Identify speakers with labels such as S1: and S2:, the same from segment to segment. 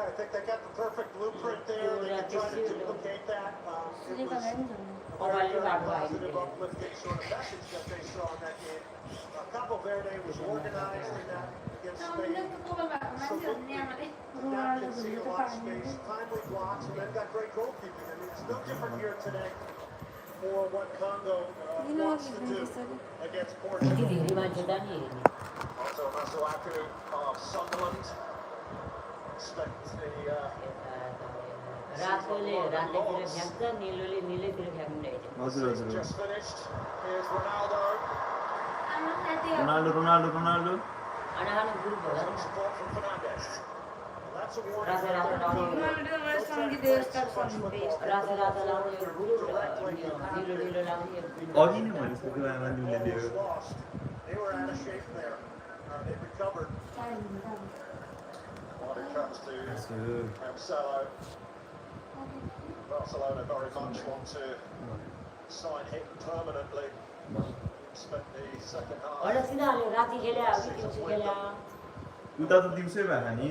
S1: I think they got the perfect blueprint there. They can try to duplicate that. It was a very, very positive, uplifting sort of message that they saw in that game. Cabo Verde was organized in that against Spain. That can see a lot of space, timely blocks, and then got great goalkeeping. I mean, it's no different here today for what Congo wants to do against Portugal. Also, Masuaku of Sunderland. Expect the just finished. Here's Ronaldo.
S2: Ronaldo.
S1: Some support from Fernandez. That's a warning. They were out of shape there. They recovered. When it comes to Marcelo, Barcelona very much want to sign him permanently. Spent the second half.
S2: उता त दिउँसै भएन नि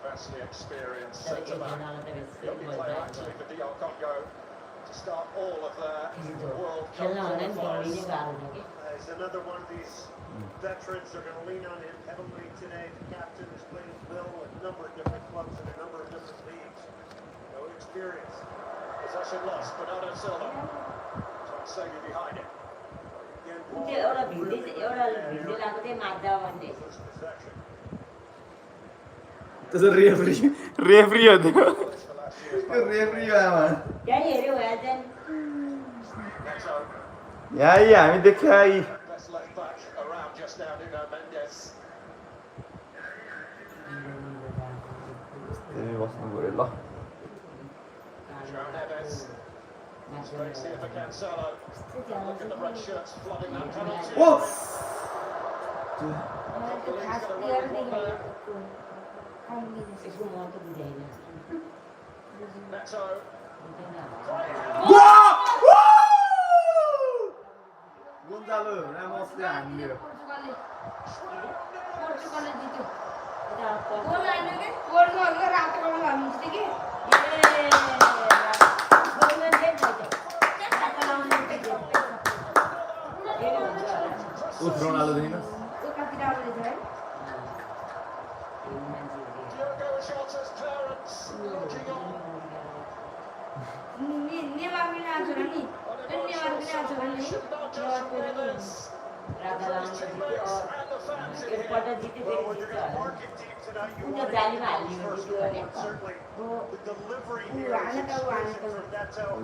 S1: Vastly experienced centre back. The only player actually for DR Congo to start all of their World Cup qualifiers. There's another one of these veterans. They're going to lean on him heavily today. The captain has played his will at a number of different clubs in a number of different leagues. No experience. Possession lost. Bernardo Silva. Sagi behind it.
S2: त्यसो referee हो त्यो referee हो आमा यहाँ हामी देख्यो आई बस्नु पऱ्यो ल
S1: Space here for Cancelo. Look at the red shirts flooding that penalty.
S2: Oh!
S1: Neto.
S2: Gonzalo Ramos le हान्यो Ronaldo देखिन
S1: Diogo Jota's parents looking on.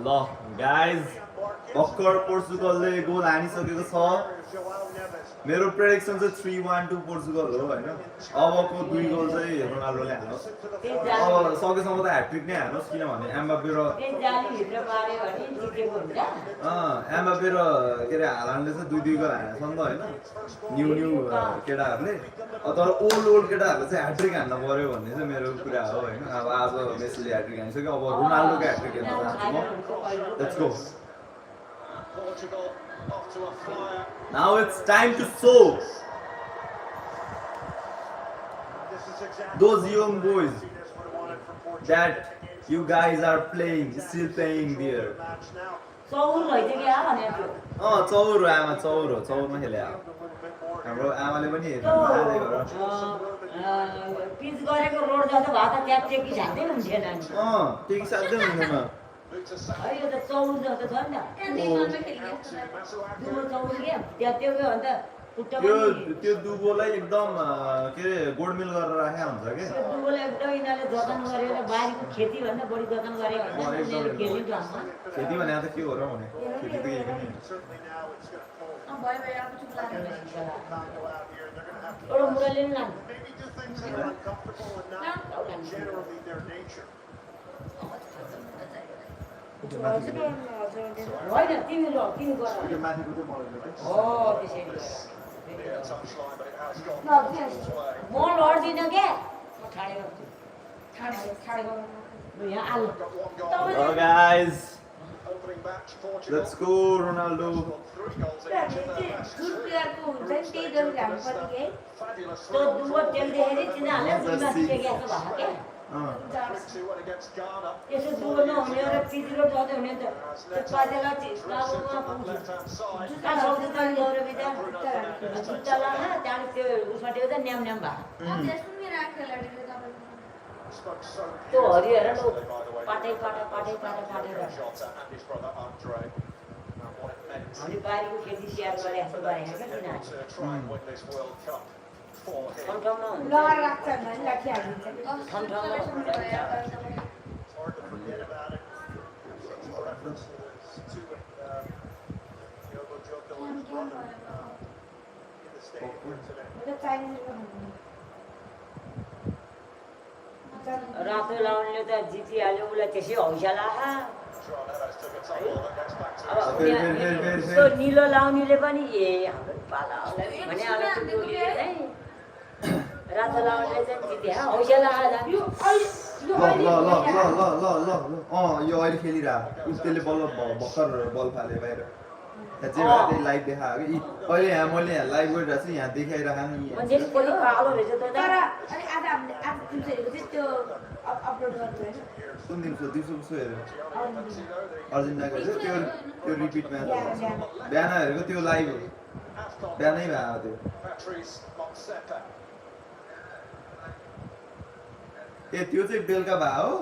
S2: ल गाइज भर्खर पोर्चुगलले गोल हानिसकेको छ मेरो प्रेडिक्सन चाहिँ 3-1 टु पोर्चुगल हो हैन अबको दुई गोल चाहिँ रोनाल्डोले हाल्छ अब सकेसम्म त ह्याट्रिक नै हाल्छ किनभने एम्बाप्पे र एम्बाप्पे र के रे हालान्डले चाहिँ दुई गोल हानेछ नि त हैन न्यू केटाहरुले तर ओल्ड केटाहरुले चाहिँ ह्याट्रिक हान्न पर्यो भन्ने चाहिँ मेरो कुरा हो हैन अब आज मेसीले ह्याट्रिक हानिसक्यो अब रोनाल्डोको ह्याट्रिक हेर्न चाहन्छु म let's go
S1: Portugal off to a flyer.
S2: Now it's time to show those young boys that you guys are playing, still playing there. चौरमा खेले हाम्रो आमाले पनि हेर्नु
S3: पिच गरेको रोड जस्तो भए त त्यहाँ टेकी झार्दै हुन्थेन नि
S2: टेकी साध्दै हुँदैन
S3: अहिले त चौर जस्तो छ नि त
S2: त्यो दुबोलाई एकदम के रे गोडमेल गरेर राखेको हुन्छ के
S3: दुबोलाई एकदम यिनीहरूले जतन गरेर बारीको खेती भन्दा बढी जतन गरेको
S2: खेती भने त के हो र भने खेती त केही पनि
S3: एउटा मुरले नि होइन तिमी ल तिमी गर हो त्यसरी म लड्दिनँ के
S2: guys
S1: opening match, Portugal.
S2: Let's go Ronaldo.
S1: Scored 3 goals each in their match.
S3: good player को हुन्छ नि त्यही गरी काम पनि के
S1: Fabulous
S4: तो दुवो तेलदेखि तिनीहरूले दुईमा टेकेको छ भा के
S1: 2-1 against Ghana.
S4: यसो दुवो नहुने र पिछिलो जाँदै हुने त त्यसपाछिलाई चिस्तामा पुग्छ
S1: Left-hand side.
S4: जुत्ता सौदी त ल्याएर बिदा जुत्ता लाहा त्यहाँ त्यो उसमा टेको त न्याम न्याम भा
S1: Spoke so
S4: त्यो हरि हेर न
S1: beautifully, by the way.
S4: पाटै पाटा पाटै पाटा पाटै
S1: Shot and his brother Andre. And what it meant
S4: हामी बारीको खेती स्याहार गरे जस्तो गरे क्या तिनीहरूले
S1: to try and win this World Cup for him.
S4: ठाउँमा हुन्छ
S3: लहर राख्छ भने लाठी हालिन्छ
S4: ठाउँमा हुन्छ
S1: It's hard to forget about it. Such references to it. Diogo Jota and his brother in the stadium here today.
S3: म त चाइनिज
S4: रातो लाउनेले त जितिहाल्यो उसलाई त्यसै हौसला
S1: Joao Neves took a tumble that gets back to
S4: अब त्यो निलो लाउनेले पनि ए हाम्रो पाला होला भने अब त्यो टोलीले चाहिँ रातो लाउनेले चाहिँ जित्यो हौसला जान्यो
S2: यो अहिले खेलिरह त्यसले बल भर्खर बल फाले बाहिर त्यहाँ चाहिँ लाइभ देखायो कि अहिले यहाँ मैले यहाँ लाइभ गरिरहेको छु यहाँ देखाइरहेको नि
S4: मान्छे पनि पालो रहेछ त
S3: तर अनि आज हामीले आज दिउँसो हेरेको चाहिँ त्यो अपलोड गर्नु होइन
S2: कुन दिन दिउँसो उसो हेऱ्यो अर्जेन्टिनाको हेऱ्यो त्यो रिपिट म्याच बिहान हेरेको त्यो लाइभ हो बिहानै भयो त्यो
S1: Patrice Motsepe.
S2: ए त्यो चाहिँ बेलुका भयो हो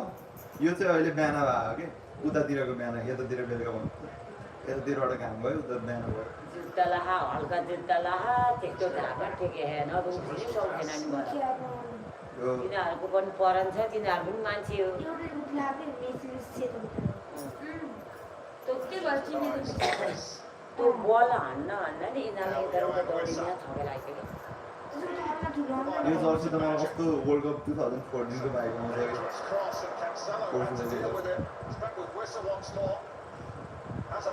S2: यो चाहिँ अहिले बिहान भयो कि उतातिरको बिहान यतातिर बेलुका भयो यतातिरबाट घाम भयो उता बिहान भयो
S4: जुत्ता लाहा हल्का जुत्ता लाहा त्यस्तो ढाका ठेके हेर्न त उठ्नै सक्दैन नि मलाई
S2: यो
S4: तिनीहरूको पनि परान छ तिनीहरू पनि मान्छे हो
S3: एउटै रुख लाग्यो मेसिन सेतो
S4: त्यो बल हान्न नि यिनीहरूलाई यताबाट दौडिने थपेर आइसक्यो
S2: यो जर्सी त मलाई कस्तो वर्ल्ड कप 2014 को भएको मजा आयो
S1: Cross and Cancelo had to deal with it. He's back with Wissa once more. That's a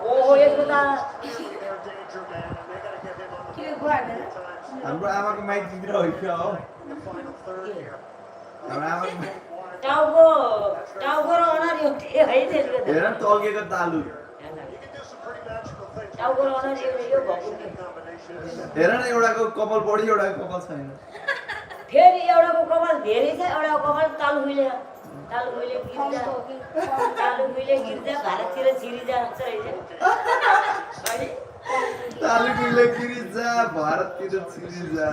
S4: ओहो यसको त
S3: के भयो
S2: हाम्रो आमाको माइक जितिर होइन हो हाम्रो आमाको
S4: टाउको टाउको र अनार एउटै है त्यसको त
S2: हेर न तल्केको तालु
S4: टाउको र अनार एउटै यो भएको
S2: हेर न एउटाको कपाल बढी एउटाको कपाल छैन
S4: फेरि एउटाको कपाल धेरै छ एउटाको कपाल तालुले गिर्छ तालुले गिर्छ भारततिर छिरिजा जस्तो रहेछ अहिले
S2: तालुले गिरिजा भारततिर छिरिजा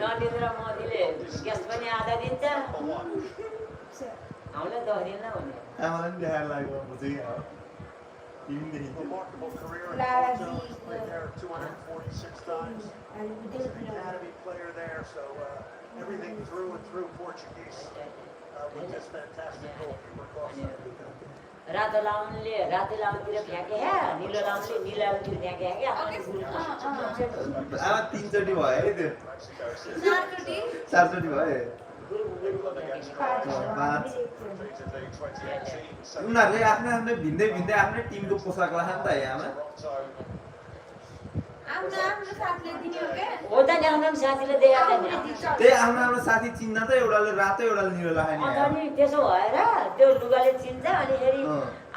S4: नदिँदा मदीले ग्यास पनि आधा दिन्छ हामीलाई 10 दिन न भने
S2: आमालाई पनि देखाएर लाग्यो म चाहिँ यहाँ टिम देखिन्छ
S1: remarkable career in
S3: Lara
S1: Porto.
S3: Zee.
S1: Played there 246 times. Academy player there, so everything through and through Portuguese with this fantastic goalkeeper Costa.
S4: रातो लाउनले रातो लाउनतिर फ्याँके क्या निलो लाउनले निलो लाउनतिर फ्याँके क्या
S2: आमा 3 चोटि भयो है त्यो
S1: Mexico
S2: 4 चोटि भयो
S1: England against France. Defeated the 2018
S2: उनीहरूले आफ्नो आफ्नो भिन्दै भिन्दै आफ्नो टिमको पोसाक लगाए नि त यहाँमा
S4: हो त नि आफ्नो साथीले देखाएको नि
S2: त्यही आफ्नो आफ्नो साथी चिन्दा त एउटाले रातो एउटाले निलो लगाए नि
S4: अनि त्यसो भएर त्यो लुगाले चिन्छ अनि फेरि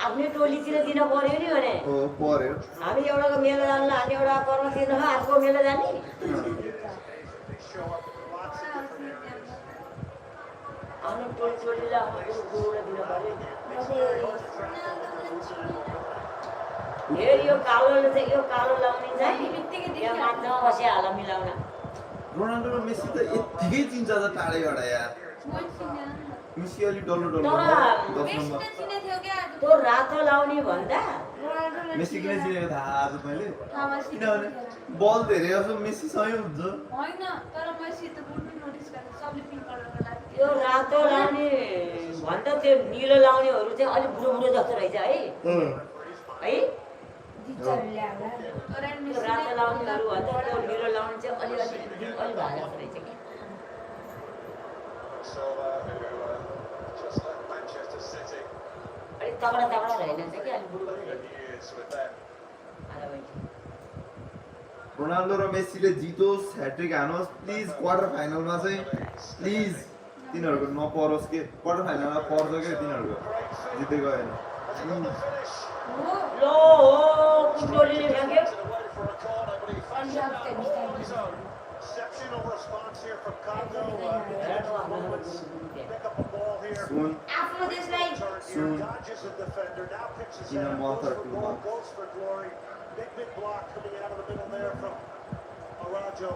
S4: आफ्नै टोलीतिर दिन पर्यो नि भने
S2: हो पर्यो
S4: हामी एउटाको मेला जान्ला हामी एउटा कर्म तिर्न अर्को मेला जाने
S1: They show up in lots of different areas.
S4: आफ्नो टोलीलाई आफ्नो गुरुलाई दिन पर्यो फेरि यो कालोले चाहिँ यो कालो लाउने चाहिँ यो मान्छेमा बसिहाल्छ मिलाउन
S2: रोनाल्डो र मेसी त यत्तिकै चिन्छ त टाढैबाट यार मेसी अलि डल्लो डल्लो
S4: तर
S2: 10 नम्बर
S4: त्यो रातो लाउने भन्दा
S2: मेसी किन चिनेको थाहा आज मैले किनभने बल धेरै जसो मेसीसँगै हुन्छ
S4: त्यो रातो लाउने भन्दा त्यो निलो लाउनेहरू चाहिँ अलिक बुढो बुढो जस्तो रहेछ है है त्यो रातो लाउनेहरू भन्दा त्यो निलो लाउने चाहिँ अलिअलि अलि भाग जस्तो रहेछ कि
S1: Silva, who just left Manchester City
S4: अलिक तगडा तगडा रहेन कि अलिक बुढो बुढो
S1: for years with them.
S4: आधा भइन्छ
S2: रोनाल्डो र मेसीले जितोस् ह्याट्रिक हानोस् प्लिज क्वार्टर फाइनलमा चाहिँ प्लिज तिनीहरूको नपरोस् के क्वार्टर फाइनलमा पर्छ क्या तिनीहरूको जित्दै गएन
S4: लो हो कुटोलीले फ्याँक्यो
S1: Exceptional response here from Congo. Pick up a ball here.
S2: सुन
S3: आफ्नो देशलाई
S2: Soon.
S1: Dodges a defender. Now picks his
S2: In a
S1: head.
S2: month
S1: Goes
S2: or
S1: for
S2: 2
S1: goal.
S2: months.
S1: Goes for glory. Big block coming out of the middle there from Arajo.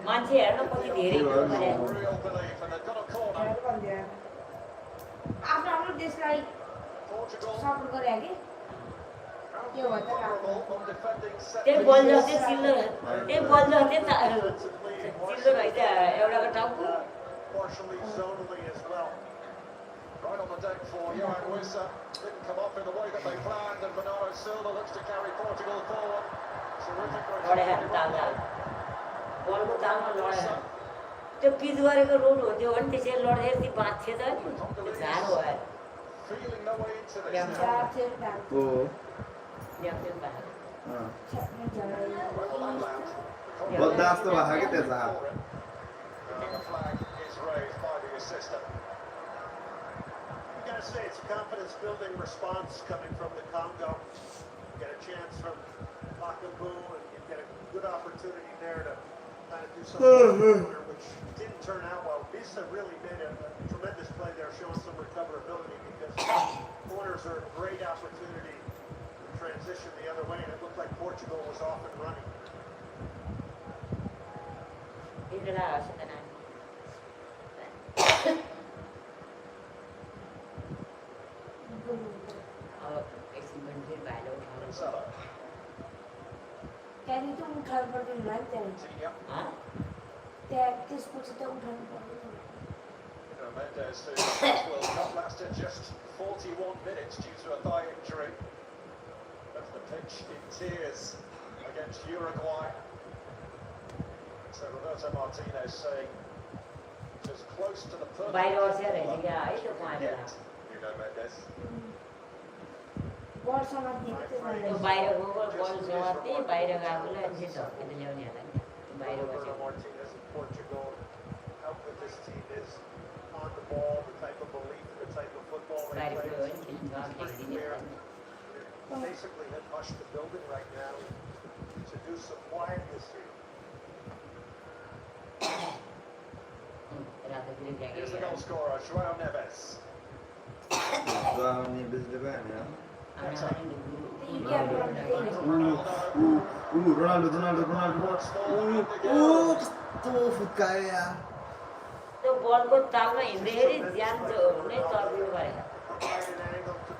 S4: मान्छे हेर्न कति धेरै
S1: Real belief, and they've got a corner.
S3: आफ्नो आफ्नो देशलाई
S1: Portugal.
S3: Support गरे कि के भयो त
S1: Vulnerable on defending set
S4: त्यही
S1: pieces.
S4: बल जस्तै चिल्लो त्यही बल जस्तै चिल्लो रहेछ एउटाको टाउको
S1: Partially zonally as well. Right on the deck for Johan Wissa. Didn't come off in the way that they planned, and Bernardo Silva looks to carry Portugal forward. Terrific
S4: लडे
S1: return.
S4: ताल बलको तालमा लडे त्यो पिच गरेको road हो त्यो भने त्यसरी लड्दै यति बाँच्थ्यो त नि झार भयो
S1: Feeling no way into this
S4: Yeah.
S1: now.
S2: हो
S4: ल्याउँथ्यो बाहिर
S2: गद्दा जस्तो भएको क्या त्यो झार
S1: And the flag is raised by the assistant. You gotta say it's a confidence-building response coming from the Congo. You get a chance from Bakambu, and you get a good opportunity there to kind of do something which didn't turn out well. Visa really made a tremendous play there, showing some recoverability because corners are a great opportunity to transition the other way, and it looked like Portugal was off and running.
S4: इन्द्रला हर्ष त नानी अब एकछिन पनि फेरि भाइले उठाउनु
S1: Cancelo.
S3: त्यहाँदेखि त उठाउनु पर्दैन होला नि त्यहाँ
S1: Coutinho.
S3: त्यहाँ त्यसपछि त उठाउनु पर्दैन
S1: Mendes, who will not last in just 41 minutes due to a thigh injury. Left the pitch in tears against Uruguay. So Roberto Martinez saying as close to the perfect
S4: बाहिर बसेर रहेछ
S1: footballer
S4: क्या है
S1: as
S4: त्यो
S1: you can
S4: उहाँले
S1: get, Nuno Mendes.
S3: बलसँग दिएको थियो
S4: त्यो बाहिर गएको बल समात्ने बाहिर गएकोलाई अनि फेरि झर्केर ल्याउने होला नि बाहिर
S1: Roberto
S4: बसेको
S1: Martinez in Portugal. How good this team is on the ball, the type of belief, the type of football they
S4: बाहिर
S1: play.
S4: गयो भने खेल्नु
S1: It's pretty
S4: खेलिदिने
S1: clear.
S4: होला नि
S1: They basically have hushed the building right now to do some quietness here.
S4: रातोतिर
S1: Here's the
S4: फ्याँकेर
S1: goal scorer, Joao Neves.
S2: बेच्दै भयो नि Ronaldo कस्तो फुत्कायो यार
S4: त्यो बलको तालमा हिँड्दाखेरि ज्यान नै चर्किनु पऱ्यो
S1: Provided an angle to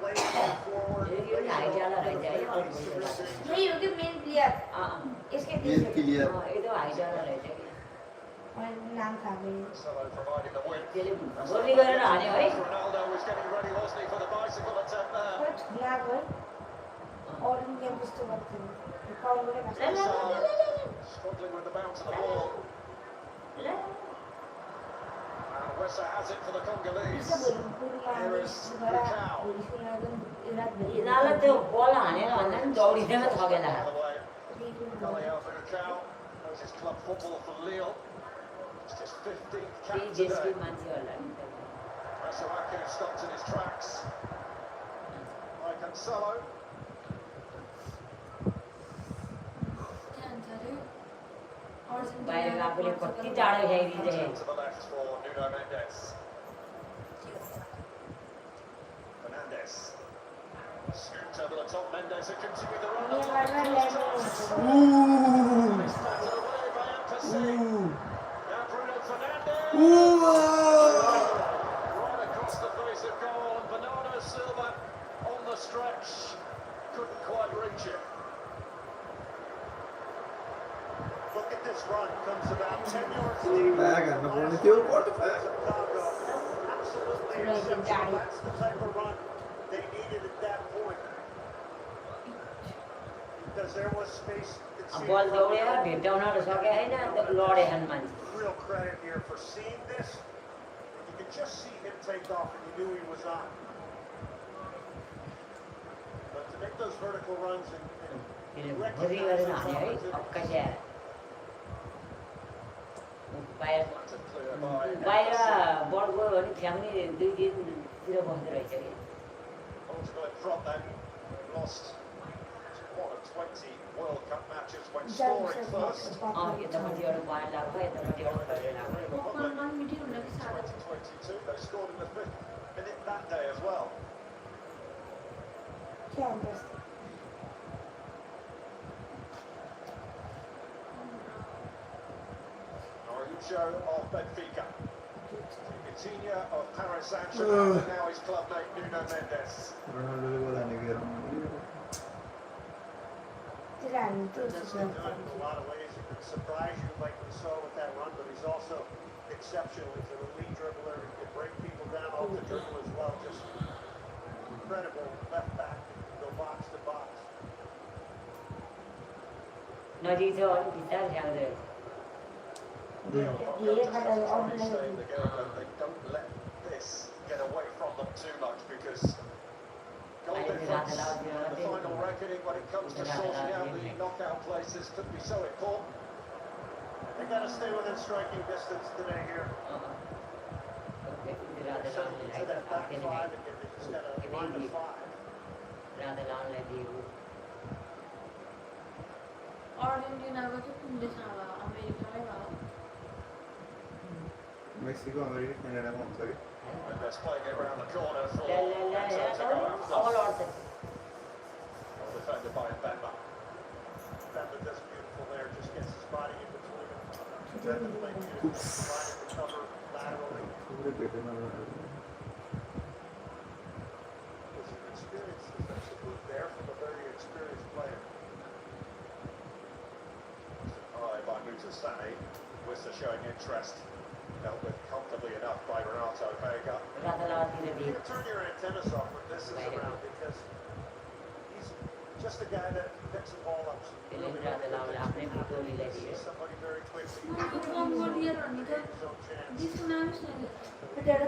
S1: play the ball forward.
S4: यो पनि हाइटवाला रहेछ है अल्प
S3: यही हो कि मेन प्लेयर यसकै
S2: मेन क्लियर
S4: एकदम हाइटवाला रहेछ कि
S3: नाम थाहा भयो
S1: Marcelo providing the width.
S4: त्यसले गोली गरेर हान्यो है
S1: Ronaldo was getting ready, wasn't he, for the bicycle attempt there.
S3: खै ठुलाको है अरू गेम जस्तो गर्थ्यो कङ्गोले
S4: ल, ल,
S3: भएको
S4: ल, ल, ल, ल।
S1: Struggling with the bounce of the ball.
S4: ल
S1: And Wessa has it for the Congolese.
S4: यिनीहरूलाई त्यो बल हानेर भन्दा पनि दौडिँदैन थगेला
S1: By the way, Gabriel Falcao knows his club football for Lille. It's his 15th cap
S4: त्यही देशकै
S1: today.
S4: मान्छेहरूलाई नि
S1: Masuaku stopped in his tracks. By Cancelo.
S4: बाहिर आफूले कति टाढो ल्याइदिँदै
S1: To the left for Nuno Mendes. Fernandes. Scooped over the top. Mendes who continued the run. Started away by Emphasis. Now Bruno Fernandes. Right across the face of goal. And Bernardo Silva on the stretch. Couldn't quite reach it. Look at this run. Comes about 10 yards deep.
S2: Bag and the ball is your quarter back.
S1: Congo. Absolutely exceptional. That's the type of run they needed at that point. Because there was space. It seemed
S4: बल
S1: for
S4: दौडेर
S1: Ronaldo.
S4: भेट्टाउन र सके होइन अन्त लडे छन् मान्छे
S1: Real credit here for seeing this. You could just see him take off and you knew he was on. But to make those vertical runs and
S4: त्यसले भरि गरेर हाने है अक्कासी आएर बाहिर बाहिर बल गयो भने फ्याउने 2 दिनतिर बस्दो रहेछ कि
S1: Portugal in front then. Lost one of 20 World Cup matches when scoring first.
S4: यतापट्टि एउटा बाहिर लाग्छ यतापट्टि एउटा बाहिर लाग्छ
S1: 2022, they scored in the 5th minute that day as well. Mauricio of Benfica. Coutinho of Paris Saint-Germain, and now his club mate Nuno Mendes.
S2: रोनाल्डोले गोल हानेको हेरौँ
S1: Mendes can do it in a lot of ways. He can surprise you like we saw with that run, but he's also exceptional. He's an elite dribbler. He can break people down off the dribble as well. Just incredible left back. He can go box to box.
S4: नजिक छ अनि बिस्तारै जाँदै
S1: They don't let this get away from them too much because goal difference, the final reckoning when it comes to sorting out the knockout places could be so important. They got to stay within striking distance today here. To that back five again, they just got to line the five.
S4: Radha लाउनलाई दिएको
S3: अर्जेन्टिनाको चाहिँ कुन देशमा भयो अमेरिकामै भयो
S2: Mexico America क्यानाडामा हुन्छ कि
S1: Mendes playing it around the corner for
S4: अब लड्छ
S1: defended by Mbemba. Mbemba does beautiful there, just gets his body in between them. Mbemba playing beautiful, providing the cover laterally.
S2: थुप्रै भेटेन
S1: There's an experienced defensive move there from a very experienced player. By Mutasani, Wissa showing interest. Dealt with comfortably enough by Renato Vega.
S4: Radha लाउनतिर
S1: You
S4: दिएको
S1: can turn your antennas off when this is around because he's just a guy that picks the ball up.
S4: त्यसले पनि राधा लाउनले आफ्नै गोलीलाई दियो
S1: Somebody very quickly.
S3: कम गरिदिएर भनेको
S1: His own chance.
S3: देशको नामै छैन
S1: They're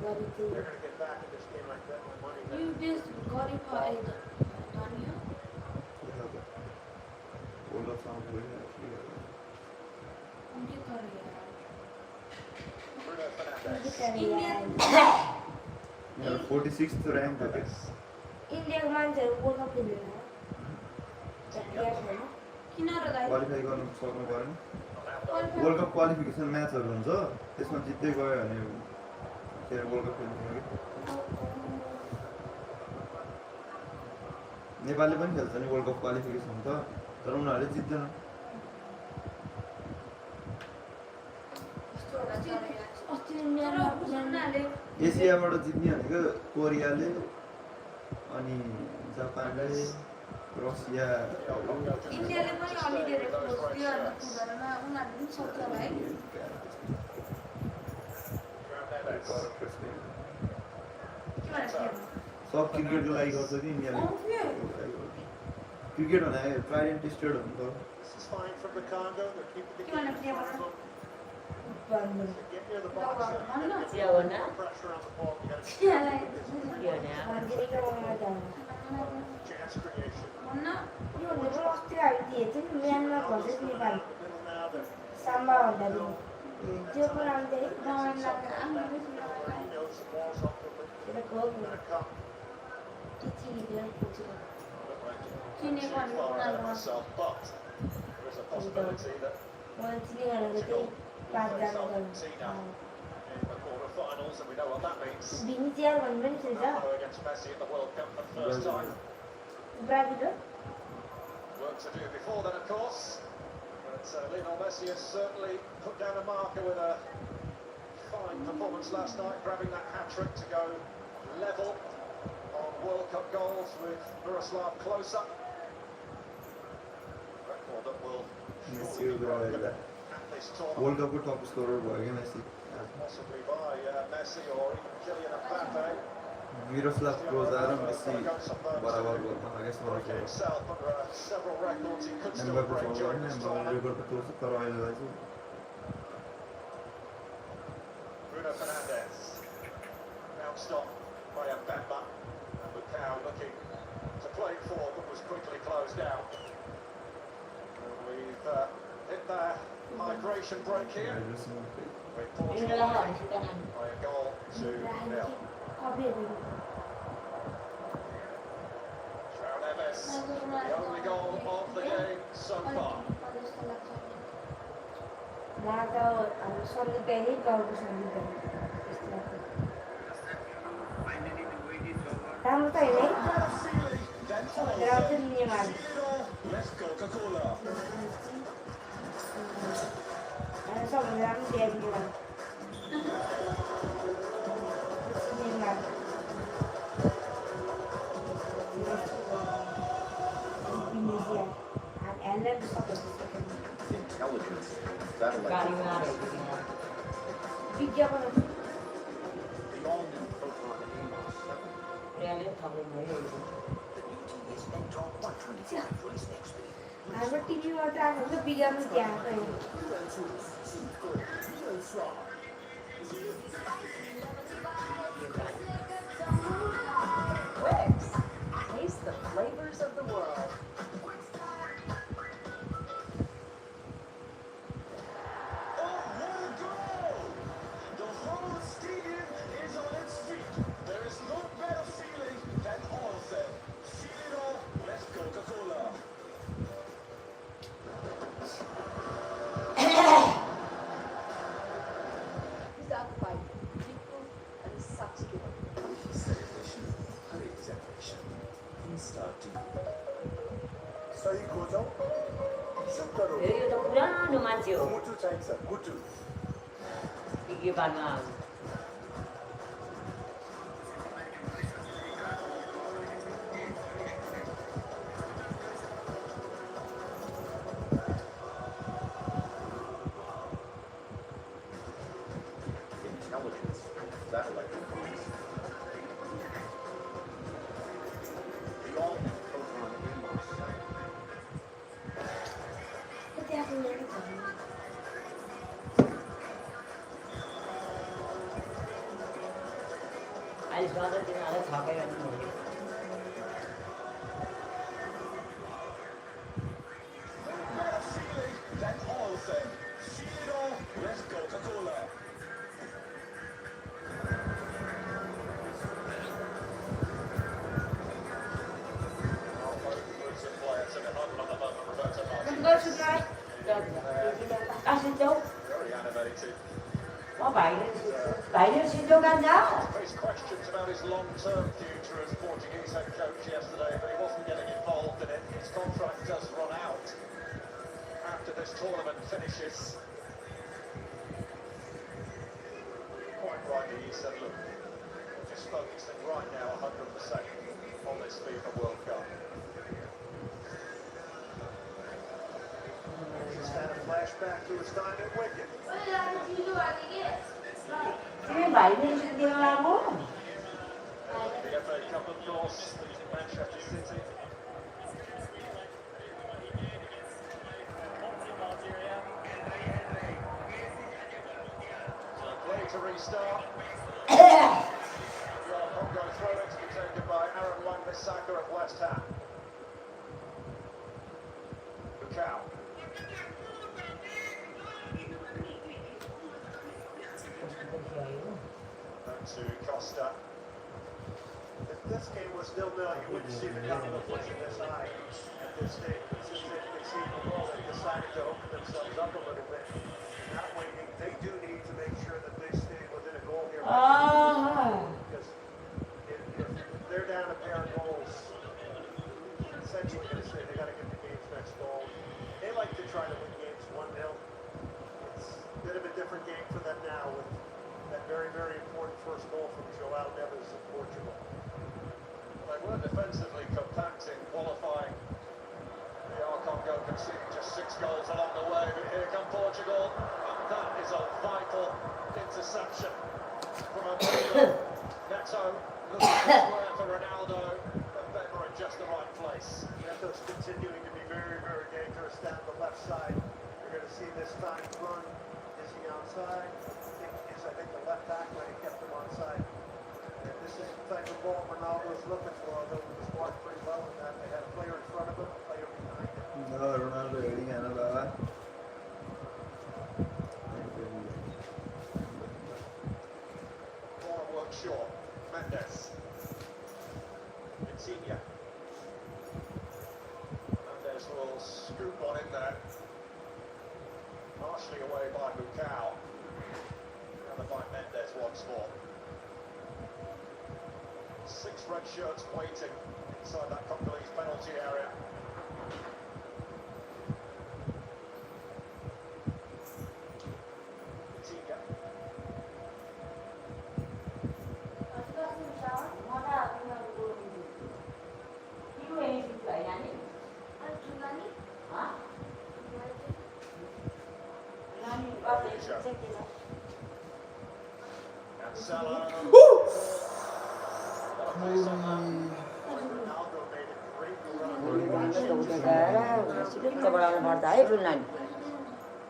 S1: going to get back in this game like that with money.
S3: यो देश गरिब धनी हो
S2: वर्ल्ड कप साउन्ड भइरहेको
S3: उनकै गरेर
S1: Bruno Fernandes.
S3: India
S2: 46th rank हो क्या
S5: इन्डियाको मान्छेहरू वर्ल्ड कप खेल्दैन
S3: किन र दाइ
S2: क्वालिफाई गर्नु सक्नु पऱ्यो वर्ल्ड कप क्वालिफिकेसन म्याचहरू हुन्छ त्यसमा जित्दै गयो भने के अरे वर्ल्ड कप खेल्नु कि नेपालले पनि खेल्छ नि वर्ल्ड कप क्वालिफिकेसन त तर उनीहरूले जित्दैन
S3: अस्ति इन्डियाले
S2: एसियाबाट जित्ने भनेको कोरियाले अनि जापानले रसिया
S3: इन्डियाले पनि अलि धेरै फोर्स दियो भने कुदारमा उनीहरूले पनि सक्छ होला है के भनेको
S2: सब क्रिकेटको लागि गर्छ कि इन्डियाले क्रिकेट भने ट्राइड एन्ड टेस्टेड हो नि त
S1: This is fine from the Congo. They're keeping the
S3: के भनेको
S1: game in front of them. They get near the box and put pressure on the ball. You got to
S4: के भने
S1: chance creation.
S3: भन्न
S5: यो भनेको अस्ति हालिदिएको थियो नि Myanmar versus Nepal
S1: In the middle now, they're
S5: samba भन्दाखेरि त्यो पनि आउँदै
S3: रमाइलो लाग्छ आफ्नो
S1: he knows the ball's ultimately
S5: त्यो
S1: going to come.
S3: चिनेको भनेको
S1: Far ahead of
S3: उनीहरूको
S1: myself, but there is a possibility that
S5: मलाई चिने भनेको चाहिँ पाँचजना
S1: in the quarterfinals, and we know what that means.
S5: भिनिसियर भन्ने पनि खेल्छ
S1: Ronaldo against Messi at the World Cup for the first time.
S5: Brazil हो
S1: Work to do before then, of course. But Lionel Messi has certainly put down a marker with a fine performance last night, grabbing that hat-trick to go level on World Cup goals with Miroslav Klose. Record that will surely be broken at this tournament.
S2: World कपको top scorer भयो क्या Messi
S1: Possibly by Messi or even Kylian Mbappe.
S2: Miroslav Klose आएर Messi बराबर गर्न लाग्यो
S1: Working himself under several records, he could still
S2: Mbappe
S1: break
S2: फलो
S1: during
S2: गर्ने
S1: this
S2: Mbappe
S1: tournament.
S2: Record त तोड्छ तर अहिलेलाई चाहिँ
S1: Bruno Fernandes. Now stopped by Mbemba. And Lucao looking to played for, but was quickly closed down. And we've hit the hydration break here. With Portugal by a goal to nil. João Neves, the only goal of the game so far.
S5: राम्रो त होइन है
S1: Then
S5: ground चाहिँ नियम
S1: let's Coca-Cola.
S5: सबभन्दा राम्रो दिएको
S2: Intelligence. Satellite.
S5: विज्ञापन
S2: The all-new proton AMOS 7.
S4: Realmente também não é isso.
S5: हाम्रो टिभीमा त आएको हुन्छ विज्ञापन त्यहाँ पनि
S6: Wix. Taste the flavors of the world.
S1: Oh, what a goal! The whole stadium is on its feet. There is no better feeling than all of them. Feel it all, let's Coca-Cola.
S6: He's got the fight. People and such good.
S7: celebration, हर एक generation, starting.
S8: सही खोजौँ शुभ करो
S4: यो त पुरानो मान्छे हो
S8: मुटु चाहिन्छ मुटु
S4: विज्ञापनमा
S2: Intelligence. Satellite. The all-new proton AMOS 7.
S5: त्यहाँ पनि
S4: अहिले सधैँ तिनीहरूलाई छक्कै गर्नु हुने
S1: Better feeling than all of them. Feel it all, let's Coca-Cola.
S4: Kasun जाऊ
S1: Very animated.
S4: भाइले सिधो कान जा
S1: Faced questions about his long-term future as Portuguese head coach yesterday, but he wasn't getting involved in it. His contract does run out after this tournament finishes. Quite rightly, he said, look, we're just focusing right now 100% on this FIFA World Cup.
S8: Just had a flashback to his time at Wigan.
S4: तिमी भाइले सिधो लामो
S1: The FA Cup, of course, beating Manchester City. So play to restart. DR Congo throw-in to be taken by Aaron Wan-Bissaka of West Ham. Bukaw. Back to Costa.
S8: If this game was still nil, you wouldn't see the couple of pushing this high at this stage. But since they see the ball, they decided to open themselves up a little bit. Not waiting. They do need to make sure that they stay within a goal here. Because if they're down a pair of goals, essentially going to say they got to get the game's next goal. They like to try to win games 1-0. It's a bit of a different game for them now with that very, very important first goal from João Neves of Portugal.
S1: They were defensively compact in qualifying. DR Congo conceding just 6 goals along the way, but here come Portugal. And that is a vital interception from a Neto looking square for Ronaldo, but they were in just the right place.
S8: Neto's continuing to be very, very dangerous down the left side. You're going to see this time run. Is he onside? I think the left back when he kept him onside. And this is the type of ball Ronaldo's looking for, although he was marked pretty well in that
S1: shirts waiting inside that Congolese penalty area. Tiga. And Salah. Ronaldo made a great run.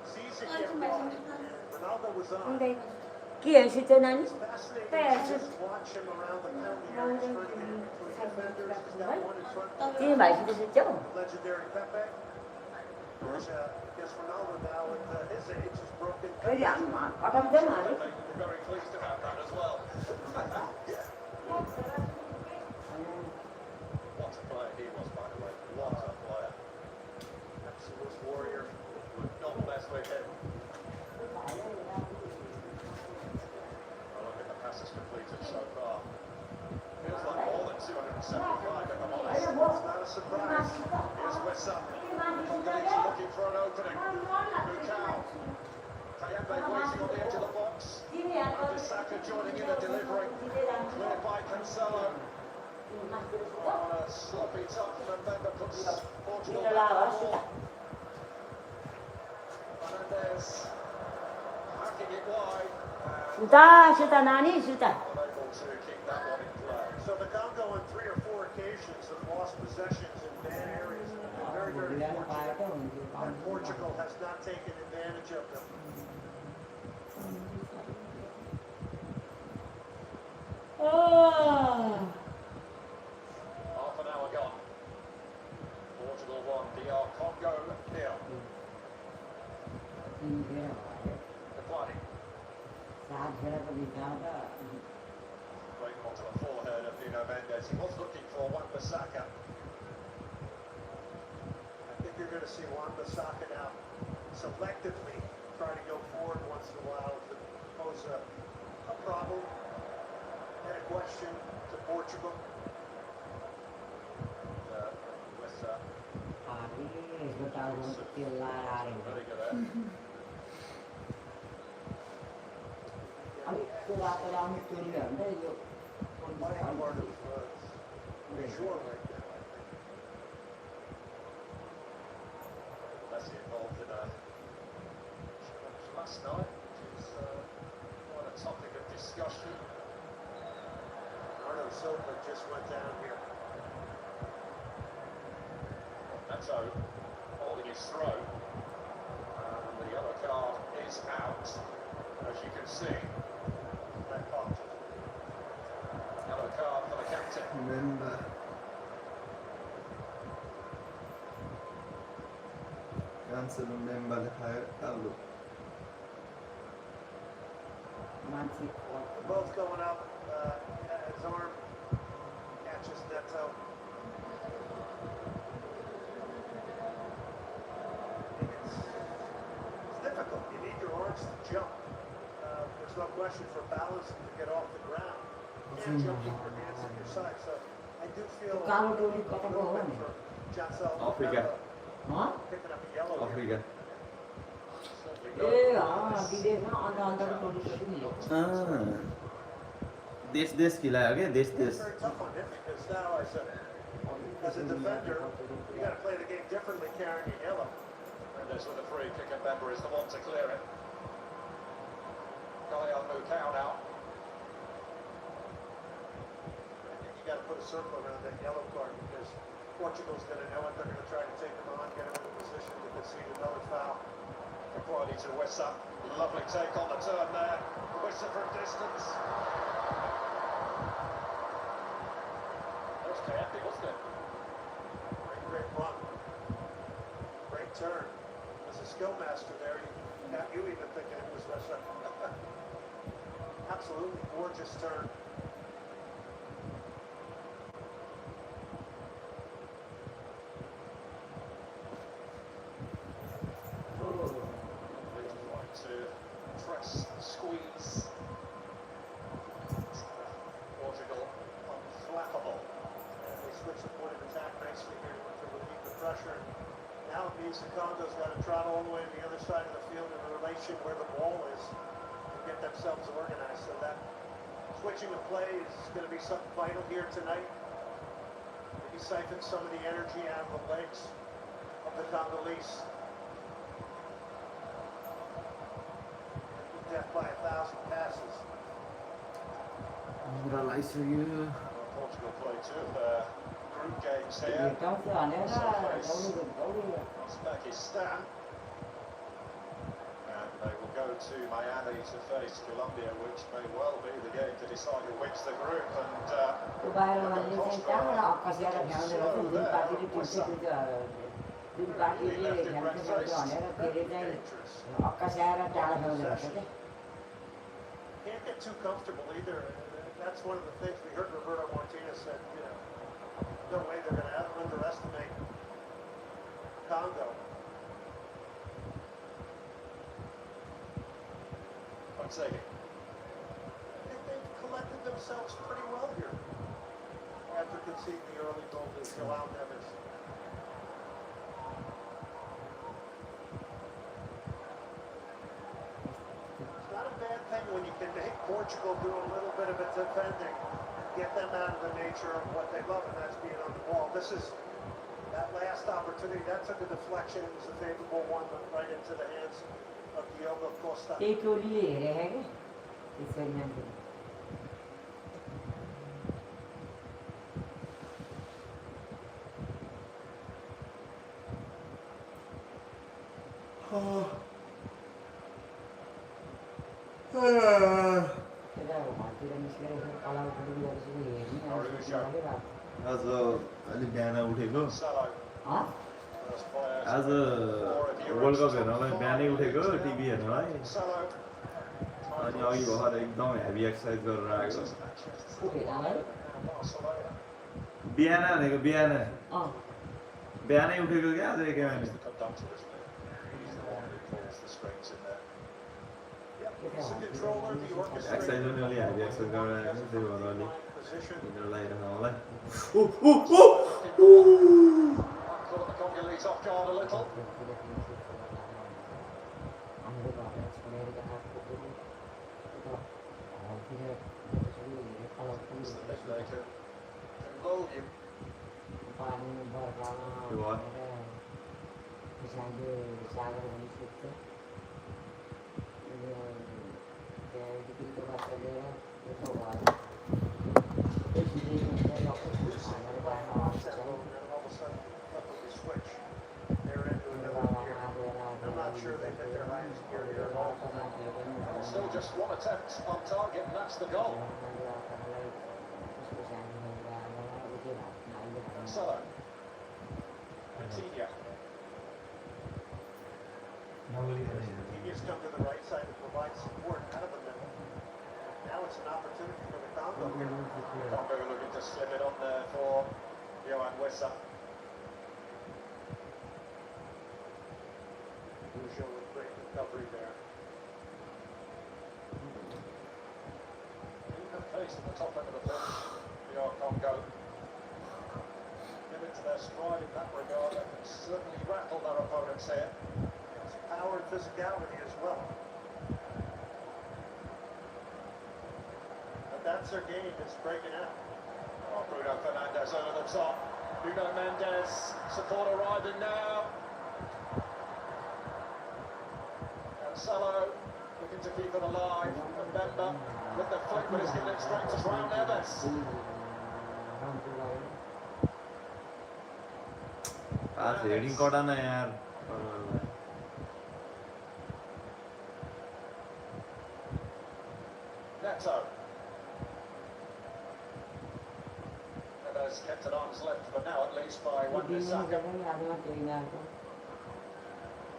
S1: Sees it get wide. Ronaldo was on.
S4: के है सितो नानी
S8: Fascinating to just watch him around the penalty area trying to get between defenders. He's got one in front.
S4: तिमी भाइ सितो सितो
S8: Legendary Pepe. Which, I guess Ronaldo now at his age is broken.
S4: कहिले autumn then हाले
S1: They'd be very pleased about that as well. What a player he was, by the way. What a player. Absolute warrior. Would not mess with him. Look at the passes completed so far. Feels like more than 275 if I'm honest.
S8: It's not a surprise.
S1: Here's Wissa. Congolese are looking for an opening. Bukau. Kayembe waiting on the edge of the box. Bissaka joining in the delivery. Cleared by Cancelo. On a sloppy touch, Mbemba puts Portugal back on the ball. Fernandes hacking it wide.
S4: सुता सुता नानी सुता
S1: Unable to keep that one in play.
S8: So the Congo on 3 or 4 occasions have lost possessions in bad areas. They're very, very fortunate. And Portugal has not taken advantage of them.
S1: Half an hour gone. Portugal 1, DR Congo 0. Kapwani. Great onto the forehead of Nuno Mendes. He was looking for Wan-Bissaka.
S8: I think you're going to see Wan-Bissaka now selectively try to go forward once in a while to pose a problem and a question to Portugal.
S1: With very good there.
S8: Playing part of Jour right now, I think.
S1: Messi involved in a challenge last night, which is quite a topic of discussion.
S8: Arno Silva just went down here.
S1: Neto holding his throat. And the yellow card is out, as you can see.
S8: That popped.
S1: Yellow card for the captain.
S2: Remember. Cancel remember दिखाया कालो.
S8: They're both going up. His arm catches Neto. It's difficult. You need your arms to jump. There's no question for balance to get off the ground. You can't jump with your hands at your side. So I do feel a little bit for Jansel
S2: Africa.
S8: picking up a yellow here.
S2: Africa. देश खिलायो क्या देश
S8: It's very tough on him because now as a defender, you got to play the game differently carrying a yellow.
S1: Mendes with a free kick, and Bemba is the one to clear it. Kyle Bukau now.
S8: I think you got to put a circle around that yellow card because Portugal's going to know it. They're going to try to take him on, get him in a position to concede another foul.
S1: Kapwani to Wissa. Lovely take on the turn there. Wissa from distance. That was chaotic, wasn't it?
S8: Great run. Great turn. As a skill master there, you even thinking it was Wissa. Absolutely gorgeous turn.
S1: To press, squeeze. Portugal unflappable.
S8: themselves organized. So that switching of play is going to be something vital here tonight. Maybe siphon some of the energy out of the legs of the Congolese. Death by 1,000 passes.
S1: Portugal play two of their group games here. Uzbekistan. And they will go to Miami to face Colombia, which may well be the game to decide who wins the group. And
S4: त्यो बाहिर मान्छे चाहिँ कहाँबाट अक्कासिएर भ्याउँदो रहेछ जुन पार्टीले टिप्छ जुन पार्टीले भ्याउँछ भनेर फेरि चाहिँ अक्कासिएर टाढा भ्याउँदो रहेछ क्या
S8: Can't get too comfortable either. That's one of the things we heard Roberto Martinez said, you know, no way they're going to underestimate Congo.
S1: One second.
S8: I think they've collected themselves pretty well here after conceding the early goal to Joao Neves. It's not a bad thing when you can make Portugal do a little bit of a defending, get them out of the nature of what they love, and that's being on the ball. This is that last opportunity. That took a deflection. It was a favorable one, but right into the hands of Diogo Costa.
S4: त्यही टोलीले हेरेको क्या त्यसरी मान्छे घरतिर निस्केर यसो पलाउटुलु गरेपछि हेर्ने
S2: आज अलि बिहान उठेको आज वर्ल्ड कप हेर्नलाई बिहानै उठेको टिभी हेर्नलाई अनि अघि भर्खर एकदम हेभी एक्सर्साइज गरेर आएको बिहान भनेको बिहानै उठेको क्या आज एकै महिना एक्सर्साइज पनि अलि हेभी एक्सर्साइज गरेर आएको त्यही भएर अलि लगाइरहेको मलाई
S1: Caught the Congolese off guard a little. It's the bit they can lull you. Still just one attempt on target, and that's the goal. Marcelo. Coutinho.
S8: Coutinho's come to the right side to provide support out of the middle. Now it's an opportunity for the Congo here.
S1: Congo looking to slip it on there for Johan Wissa.
S8: Ujo with great recovery there.
S1: Even pace at the top end of the pitch, DR Congo. Give it to their stride in that regard. They can certainly rattle their opponents here.
S8: It's power and physicality as well. But that's their game, it's breaking out.
S1: Oh, Bruno Fernandes over the top. Bruno Mendes, support arriving now. Cancelo looking to keep it alive. And Bemba with the flick, but he's giving it straight to Joao Neves.
S2: आज heading कडा न यार
S1: Neto. Neves kept at arm's length for now, at least by Wan-Bissaka.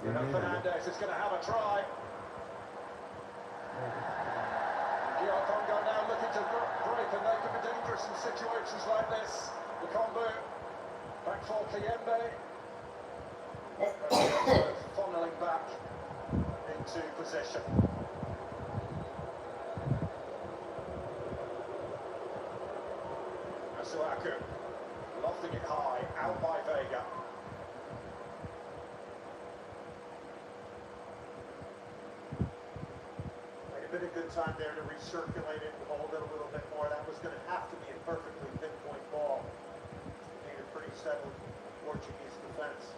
S1: Bruno Fernandes is going to have a try. DR Congo now looking to break, and they can be dangerous in situations like this. The Congo back for Kiyembe. Funneling back into position. Masuaku lofting it high, out by Vega.
S8: Made a bit of a good time there to recirculate it and hold it a little bit more. That was going to have to be a perfectly pinpoint ball. Made a pretty settled Portuguese defense.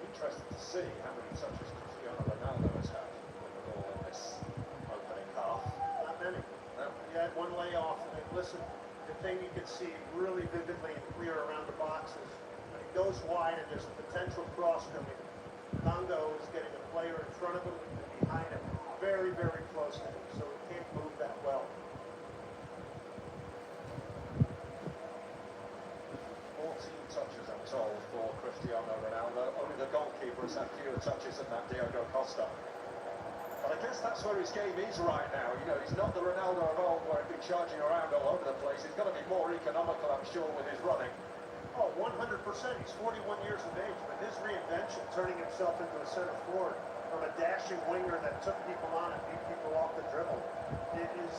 S1: Interested to see how many touches Cristiano Ronaldo has had with the ball in this opening half.
S8: Not many.
S1: No.
S8: He had one layoff, and listen, the thing you can see really vividly and clear around the box is when it goes wide and there's a potential cross coming, Congo is getting a player in front of him and behind him, very, very close to him, so he can't move that well.
S1: 14 touches, I'm told, for Cristiano Ronaldo. Only the goalkeeper has had fewer touches than that Diogo Costa. But I guess that's where his game is right now. You know, he's not the Ronaldo of old where he'd be charging around all over the place. He's got to be more economical, I'm sure, with his running.
S8: Oh, 100%. He's 41 years of age, but his reinvention, turning himself into a center forward from a dashing winger that took people on and beat people off the dribble, it is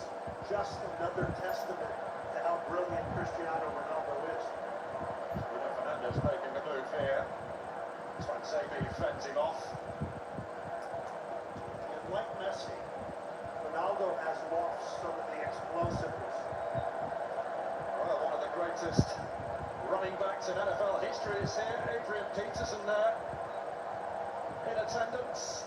S8: just another testament to how brilliant Cristiano Ronaldo is.
S1: Bruno Fernandes making the move here. Twanzebe fends him off.
S8: And like Messi, Ronaldo has lost some of the explosiveness.
S1: Well, one of the greatest running backs in NFL history is here. Adrian Peterson there in attendance.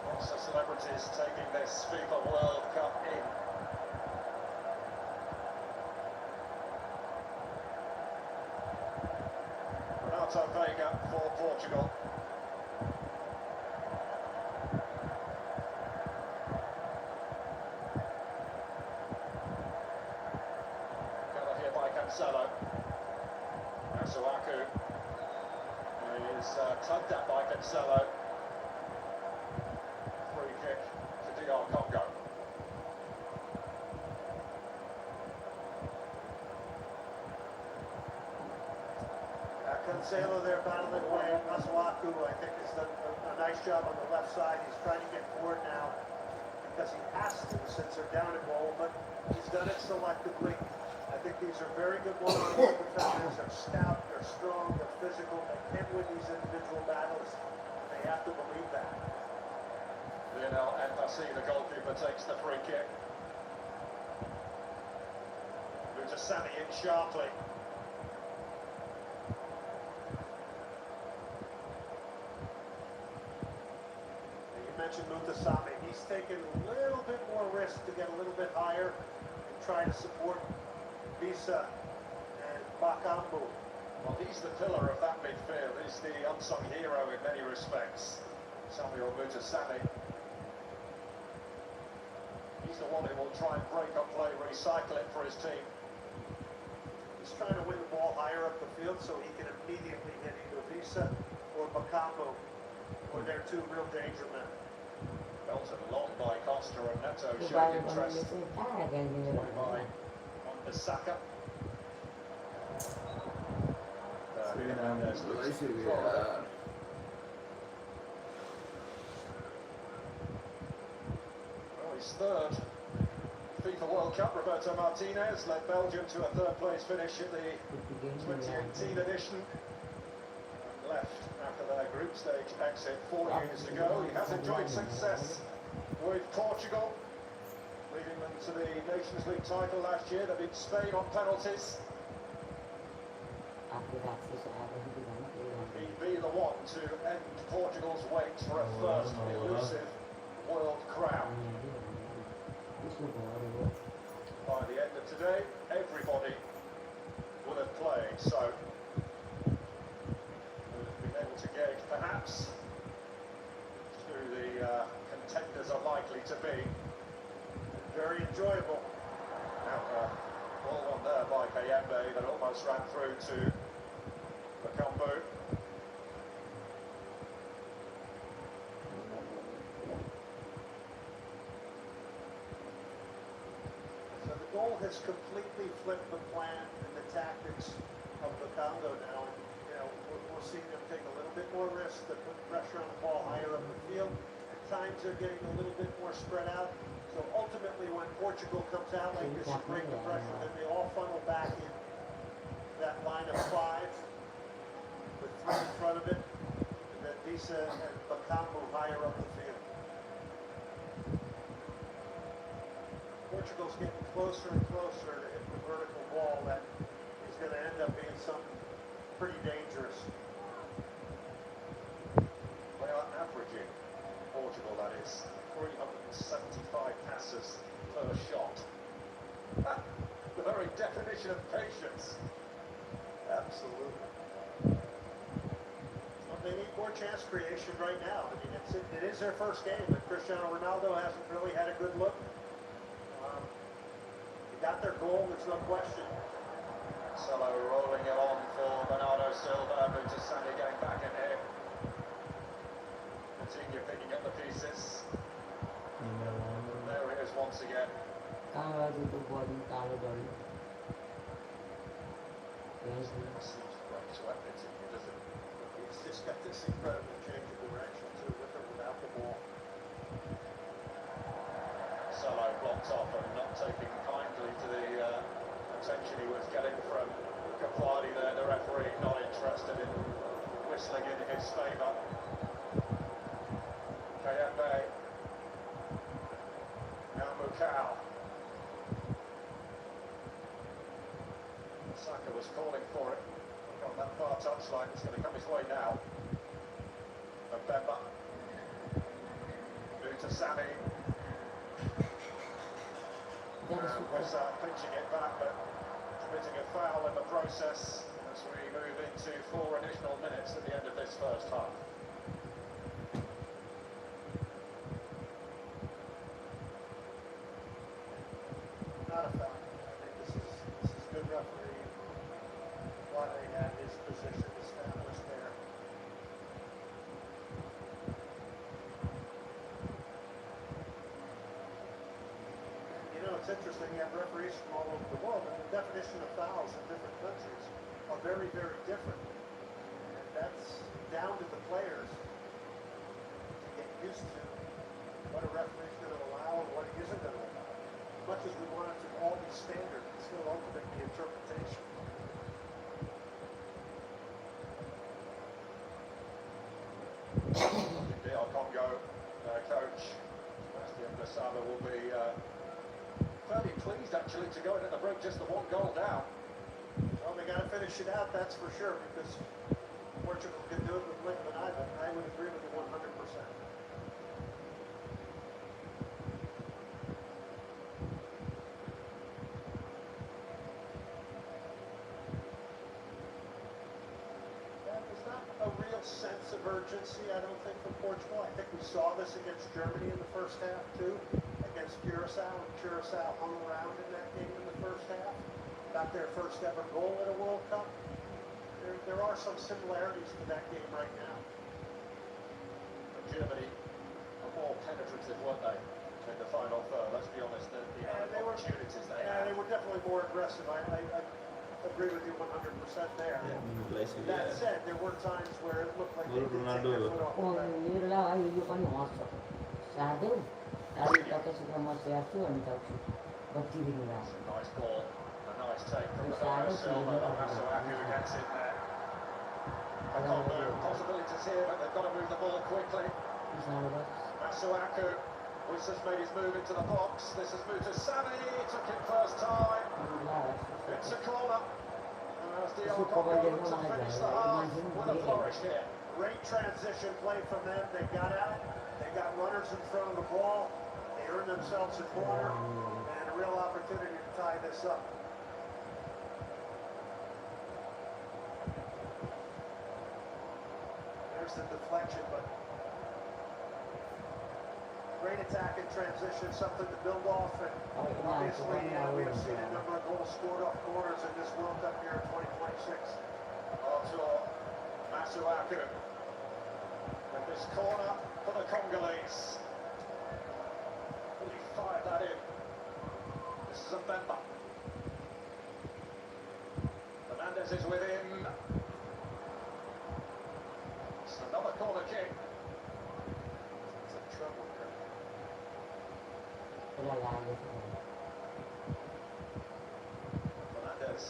S1: Lots of celebrities taking this FIFA World Cup in. Renato Veiga for Portugal. Covered here by Cancelo. Masuaku is tugged at by Cancelo. Free kick to DR Congo.
S8: Cancelo there battling away. Masuaku, I think, has done a nice job on the left side. He's trying to get forward now because he has to since they're down a goal, but he's done it selectively. I think these are very good one-on-one defenders. They're stout, they're strong, they're physical. They can win these individual battles. They have to believe that.
S1: Lionel Mbassi, the goalkeeper, takes the free kick. Mutasami in sharply.
S8: You mentioned Mutasami. He's taken a little bit more risk to get a little bit higher and try to support Visa and Bakambu.
S1: Well, he's the pillar of that midfield. He's the unsung hero in many respects. Samuel Mutasami. He's the one who will try and break up play, recycle it for his team.
S8: He's trying to win the ball higher up the field so he can immediately hit either Visa or Bakambu, or they're two real danger men.
S1: Belted along by Costa and Neto showing interest. By Bissaka. Fernandes loses control. Well, he's third. FIFA World Cup, Roberto Martinez led Belgium to a third place finish at the 2018 edition. And left after their group stage exit 4 years ago. He has enjoyed success with Portugal, leading them to the Nations League title last year. They beat Spain on penalties. He'd be the one to end Portugal's wait for a first elusive world crown. By the end of today, everybody will have played, so we'll have been able to gauge perhaps who the contenders are likely to be.
S8: Very enjoyable.
S1: Now, ball one there by Kayembe that almost ran through to Bakambu.
S8: So the goal has completely flipped the plan and the tactics of the Congo now. And, you know, we're seeing them take a little bit more risk. They're putting pressure on the ball higher up the field. At times they're getting a little bit more spread out. So ultimately when Portugal comes out like this and break the pressure, then they all funnel back in that line of five. right in front of it, and then Disa and Bakambu higher up the field. Portugal's getting closer and closer to hit the vertical ball that is going to end up being something pretty dangerous.
S1: They are averaging, Portugal that is, 375 passes per shot. The very definition of patience.
S8: Absolutely. Well, they need more chance creation right now. I mean, it is their first game, and Cristiano Ronaldo hasn't really had a good look. They got their goal, there's no question.
S1: Marcelo rolling it on for Bernardo Silva, Mutasani getting back in here. Coutinho picking up the pieces. There he is once again. Seems right to Coutinho, doesn't it?
S8: He's just got this incredible change of direction, too, with or without the ball.
S1: Marcelo blocked off and not taking kindly to the attention he was getting from Capaldi there. The referee not interested in whistling in his favour. Kayembe. Now Mukau. Saka was calling for it. Got that far touchline. It's going to come his way now. Mbemba. Mutasani. Was pinching it back, but committing a foul in the process as we move into 4 additional minutes at the end of this first half.
S8: Not a foul. I think this is good refereeing. Why they had his position established there. You know, it's interesting. You have referees from all over the world, and the definition of fouls in different countries are very, very different. And that's down to the players to get used to what a referee is going to allow and what he isn't going to allow. As much as we want it to all be standard, it's still ultimately interpretation.
S1: DR Congo coach Sebastian Basaba will be fairly pleased actually to go in at the break just the 1 goal down.
S8: Well, they got to finish it out, that's for sure, because Portugal can do it with blink of an eye, but I would agree with you 100%. There's not a real sense of urgency, I don't think, from Portugal. I think we saw this against Germany in the first half, too, against Curacao, and Curacao hung around in that game in the first half. Got their first ever goal at a World Cup. There are some similarities to that game right now.
S1: Germany were more penetrative, weren't they, in the final third? Let's be honest, the opportunities they had.
S8: They were definitely more aggressive. I agree with you 100% there. That said, there were times where it looked like they did take their foot off the
S1: Nice ball, a nice take from Bernardo Silva. Masuaku gets in there. Possibilities here, but they've got to move the ball quickly. Masuaku, who's just made his move into the box. This is Mutasani, took it first time. It's a corner. And as DR Congo looks to finish the half with a flourish here.
S8: Great transition play from them. They got out. They got runners in front of the ball. They earned themselves a corner and a real opportunity to tie this up. There's the deflection, but great attack and transition, something to build off. And obviously, we have seen a number of goals scored off corners in this World Cup here in 2026.
S1: Artur Masuaku with this corner for the Congolese. He fired that in. This is Mbemba. Fernandez is with him. It's another corner kick.
S8: It's in trouble here.
S1: Fernandez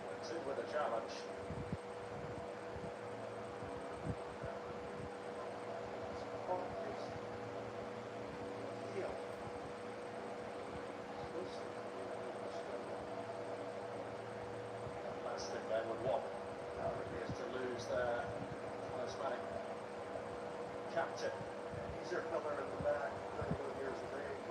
S1: went in with a challenge. captain.
S8: He's their pillar in the back, 91 years of age.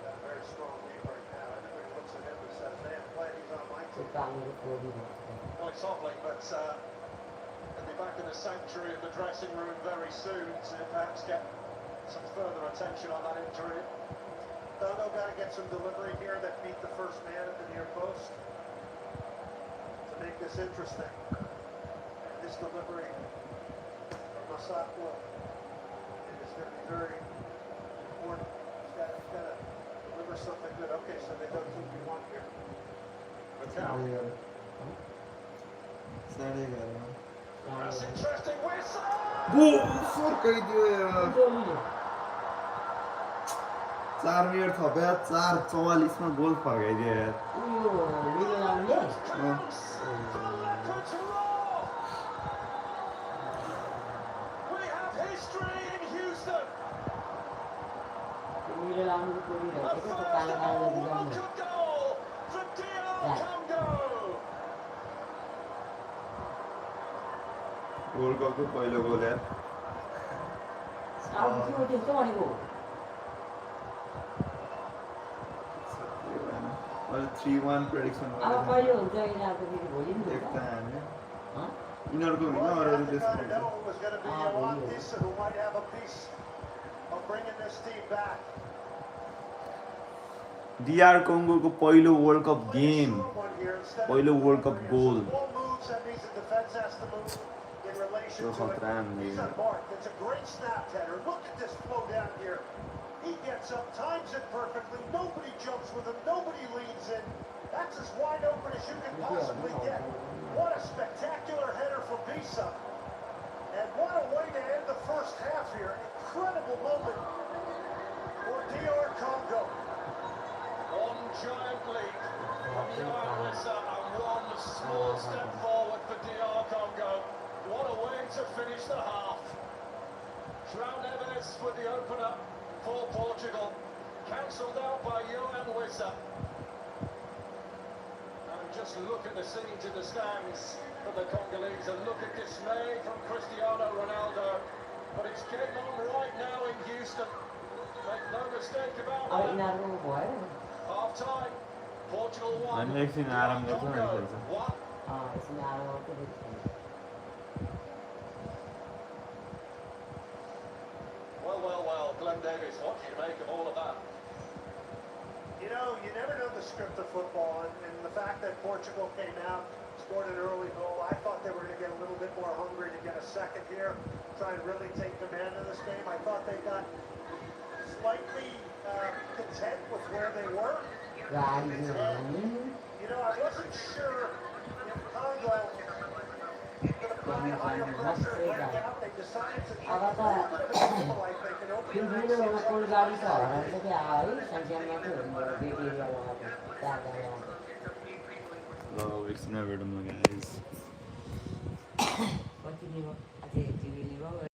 S8: Got a very strong lead right now. Everybody looks at him and says, man, glad he's on my
S4: त्यो
S8: team.
S4: कालोले कोरिरहेको
S1: Well, it's lovely, but he'll be back in the sanctuary of the dressing room very soon to perhaps get some further attention on that injury.
S8: Congo got to get some delivery here that beat the first man at the near post to make this interesting. And this delivery from Masako is going to be very important. He's got to deliver something good. Okay, so they go 2-1 here.
S1: But now,
S2: साढे 11
S1: that's interesting. Whistle!
S2: गोल फर्काइदियो यार
S4: टोलीले
S2: 4 minute थप्या 4:44 मा गोल फर्काइदियो यार
S4: उयो मिलोलामले
S1: Counts for the Leopards roar! We have history in Houston.
S4: मिलोलामले
S1: A
S4: कोरिरहेको
S1: first
S4: थियो त्यो कालो
S1: ever
S4: कालो
S1: World
S4: बिगाउने
S1: Cup goal for DR Congo.
S2: World कपको पहिलो गोल यार
S4: अब त्यो त्यस्तो भनेको
S2: मैले 3-1 प्रेडिक्सन
S4: अब कहिले हुन्छ यिनीहरूको फेरि भोलि नि
S2: एक त
S4: हुन्छ
S2: हान्यो
S4: हँ?
S2: यिनीहरूको होइन
S8: Well,
S2: अरू
S8: you
S2: देशको
S8: got to know it was going to be
S4: Ah,
S8: Johan
S4: really?
S8: Tissa who might have a piece of bringing this team back.
S2: DR कङ्गोको पहिलो world cup
S8: Play a
S2: game
S8: short one here instead of
S2: पहिलो world cup
S8: delivering it.
S2: Goal
S8: So the ball moves, that means the defense has to move in relation
S2: Yo
S8: to
S2: खतरा
S8: it.
S2: हामीले
S8: He's unmarked. It's a great snap header. Look at this flow down here. He gets up, times it perfectly. Nobody jumps with him. Nobody leads in. That's as wide open as you can possibly get. What a spectacular header from Bisa. And what a way to end the first half here. Incredible moment for DR Congo.
S1: One giant leap from Johan Wissa and one small step forward for DR Congo. What a way to finish the half. João Neves with the opener for Portugal. Cancelled out by Johan Wissa. And just look at the scenes in the stands for the Congolese and look at dismay from Cristiano Ronaldo. But it's game on right now in Houston. Make no mistake about
S4: अब
S1: that.
S4: यिनीहरूको भयो
S1: Half time. Portugal 1.
S2: अनि एकछिन आराम गर्छ अनि खेल्छ
S1: 1.
S4: एकछिन आएर मात्रै देखिन्छ
S1: Well, Glenn Davis, what do you make of all of that?
S8: You know, you never know the script of football, and the fact that Portugal came out, scored an early goal, I thought they were going to get a little bit more hungry to get a second here, try and really take command of this game. I thought they got slightly content with where they were.
S4: गाडी
S8: And, you know, I wasn't sure if Congo could apply higher pressure and break out. They decided to take a little bit of a gamble, I think, and open the next
S4: ठुल्ठुलो
S8: section.
S4: कोल गाडी छ हराएर चाहिँ आयो है सानसानो मात्रै हो बेटी एरिया लगाएको चार गाडी
S2: ल एकछिन भेटौँ न गाइस
S4: कति लिनु अझै टिभी लिनु